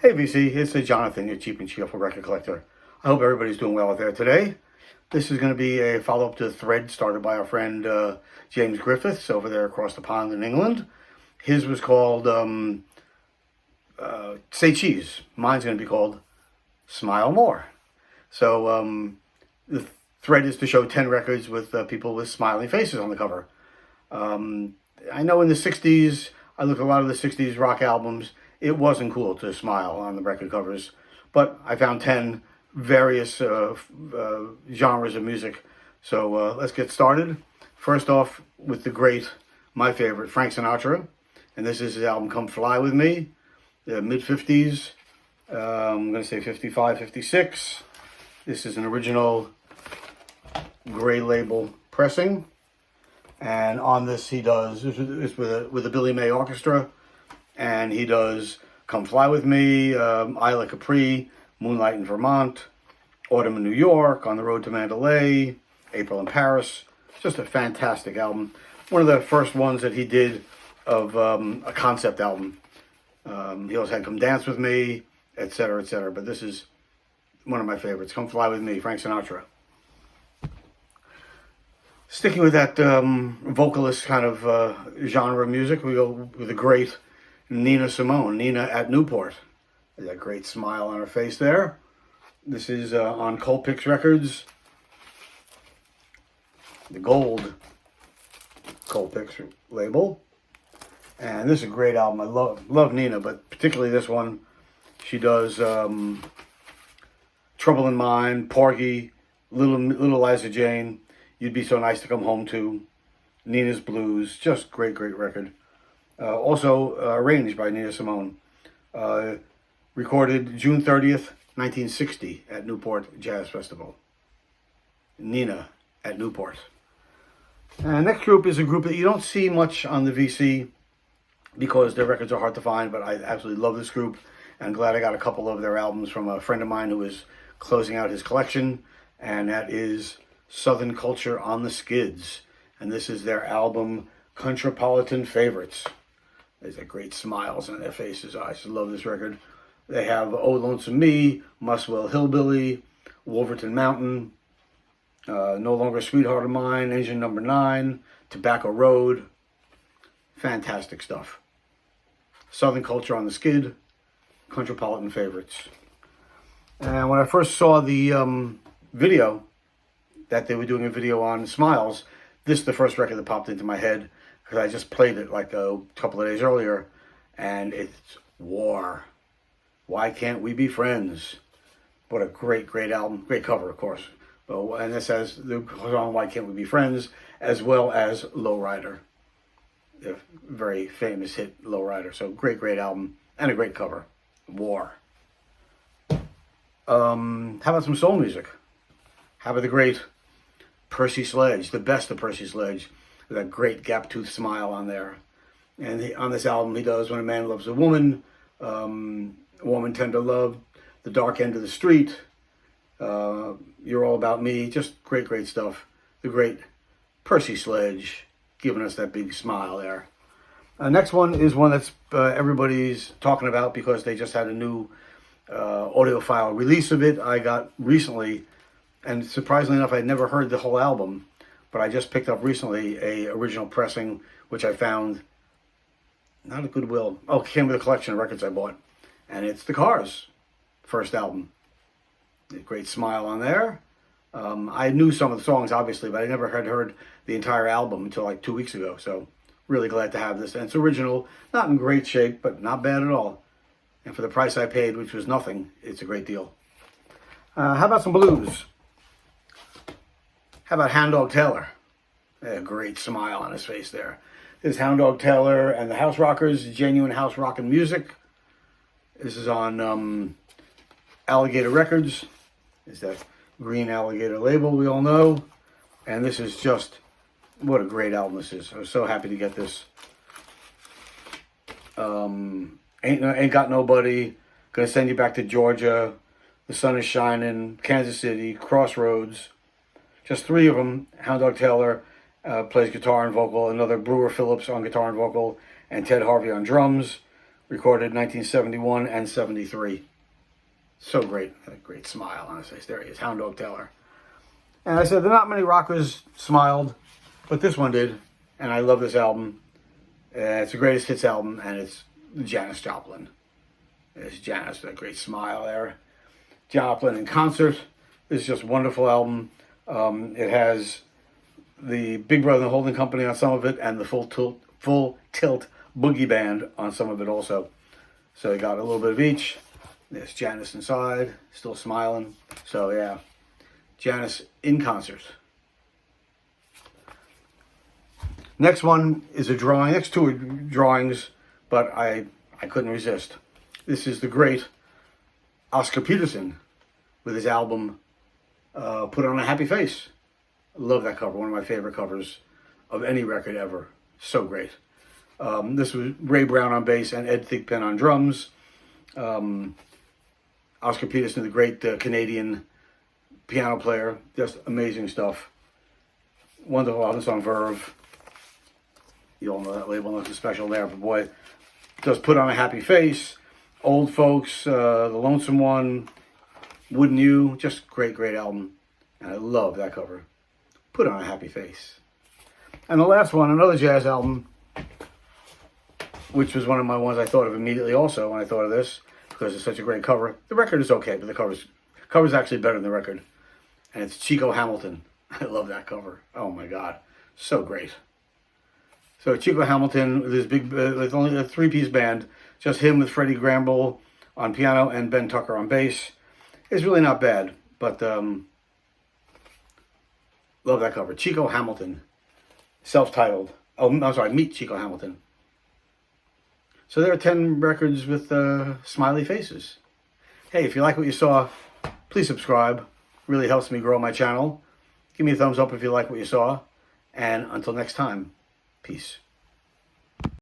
Hey VC, it's Jonathan, your cheap and cheerful record collector. I hope everybody's doing well out there today. This is going to be a follow-up to a thread started by our friend James Griffiths over there across the pond in England. His was called Say Cheese. Mine's going to be called Smile More. So the thread is to show 10 records with people with smiling faces on the cover. I know in the 60s, I looked at a lot of the 60s rock albums. It wasn't cool to smile on the record covers, but I found 10 various genres of music. So let's get started. First off with the great, my favorite, Frank Sinatra. And this is his album Come Fly With Me, the mid-50s. I'm going to say 55, 56. This is an original gray label pressing. And on this he does, this is with a Billy May orchestra. And he does Come Fly With Me, Isla Capri, Moonlight in Vermont, Autumn in New York, On the Road to Mandalay, April in Paris. Just a fantastic album. One of the first ones that he did of a concept album. He also had Come Dance With Me, etc., etc. But this is one of my favorites. Come Fly With Me, Frank Sinatra. Sticking with that vocalist kind of genre of music, we go with the great Nina Simone, Nina at Newport. There's that great smile on her face there. This is on Colpix Records, the gold Colpix label. And this is a great album. I love Nina, but particularly this one. She does Trouble in Mind, Porgy, Little Liza Jane, You'd Be So Nice to Come Home To, Nina's Blues. Just great record. Also arranged by Nina Simone. Recorded June 30th, 1960 at Newport Jazz Festival. Nina at Newport. And next group is a group that you don't see much on the VC because their records are hard to find, but I absolutely love this group. And I'm glad I got a couple of their albums from a friend of mine who is closing out his collection, and that is Southern Culture on the Skids. And this is their album, Countrypolitan Favorites. There's a great smiles on their faces. I just love this record. They have Oh Lonesome Me, Muswell Hillbilly, Wolverton Mountain, No Longer Sweetheart of Mine, Engine Number 9, Tobacco Road. Fantastic stuff. Southern Culture on the Skid, Countrypolitan Favorites. And when I first saw the video, that they were doing a video on Smiles, this is the first record that popped into my head because I just played it like a couple of days earlier, and it's War. Why Can't We Be Friends? What a great album. Great cover, of course. And this has the song Why Can't We Be Friends, as well as Lowrider. The very famous hit Lowrider. So great album and a great cover. War. How about some soul music? How about the great Percy Sledge, the best of Percy Sledge, with that great gap-toothed smile on there. And on this album, he does When a Man Loves a Woman, Woman Tender Love, The Dark End of the Street, You're All About Me. Just great stuff. The great Percy Sledge, giving us that big smile there. Next one is one that's everybody's talking about because they just had a new audiophile release of it. I got recently, and surprisingly enough, I'd never heard the whole album, but I just picked up recently a original pressing, which I found not at Goodwill. Oh, it came with a collection of records I bought, and it's The Cars' first album. A great smile on there. I knew some of the songs, obviously, but I never had heard the entire album until like 2 weeks ago, so really glad to have this. And it's original, not in great shape, but not bad at all. And for the price I paid, which was nothing, it's a great deal. How about some blues? How about Hound Dog Taylor? A great smile on his face there. This is Hound Dog Taylor and the House Rockers, genuine house rockin' music. This is on Alligator Records. It's that green alligator label we all know. And this is just, what a great album this is. I was so happy to get this. Ain't Got Nobody, Gonna Send You Back to Georgia, The Sun Is Shining, Kansas City, Crossroads. Just three of them. Hound Dog Taylor plays guitar and vocal. Another Brewer Phillips on guitar and vocal. And Ted Harvey on drums. recorded 1971 and 73. So great. A great smile on his face. There he is, Hound Dog Taylor. And I said, there are not many rockers smiled, but this one did. And I love this album. It's the greatest hits album, and it's Janice Joplin. There's Janice, that great smile there. Joplin in concert. This is just a wonderful album. It has the Big Brother and the Holding Company on some of it, and the Full Tilt Boogie Band on some of it also. So you got a little bit of each. There's Janice inside, still smiling. So yeah, Janice in concert. Next one is a drawing. Next two are drawings, but I couldn't resist. This is the great Oscar Peterson with his album Put On a Happy Face. I love that cover. One of my favorite covers of any record ever. So great. This was Ray Brown on bass and Ed Thigpen on drums. Oscar Peterson, the great Canadian piano player. Just amazing stuff. Wonderful album on Verve. You all know that label, nothing special there, but boy, does Put On a Happy Face. Old Folks, The Lonesome One, Wouldn't You? Just great, great album. And I love that cover. Put On a Happy Face. And the last one, another jazz album, which was one of my ones I thought of immediately also when I thought of this, because it's such a great cover. The record is okay, but the cover's actually better than the record. And it's Chico Hamilton. I love that cover. Oh my God. So great. So Chico Hamilton with his big, with only a three-piece band, just him with Freddie Gramble on piano and Ben Tucker on bass. It's really not bad, but love that cover. Chico Hamilton, self-titled. Oh, I'm sorry, Meet Chico Hamilton. So there are 10 records with smiley faces. Hey, if you like what you saw, please subscribe. Really helps me grow my channel. Give me a thumbs up if you like what you saw. And until next time, peace.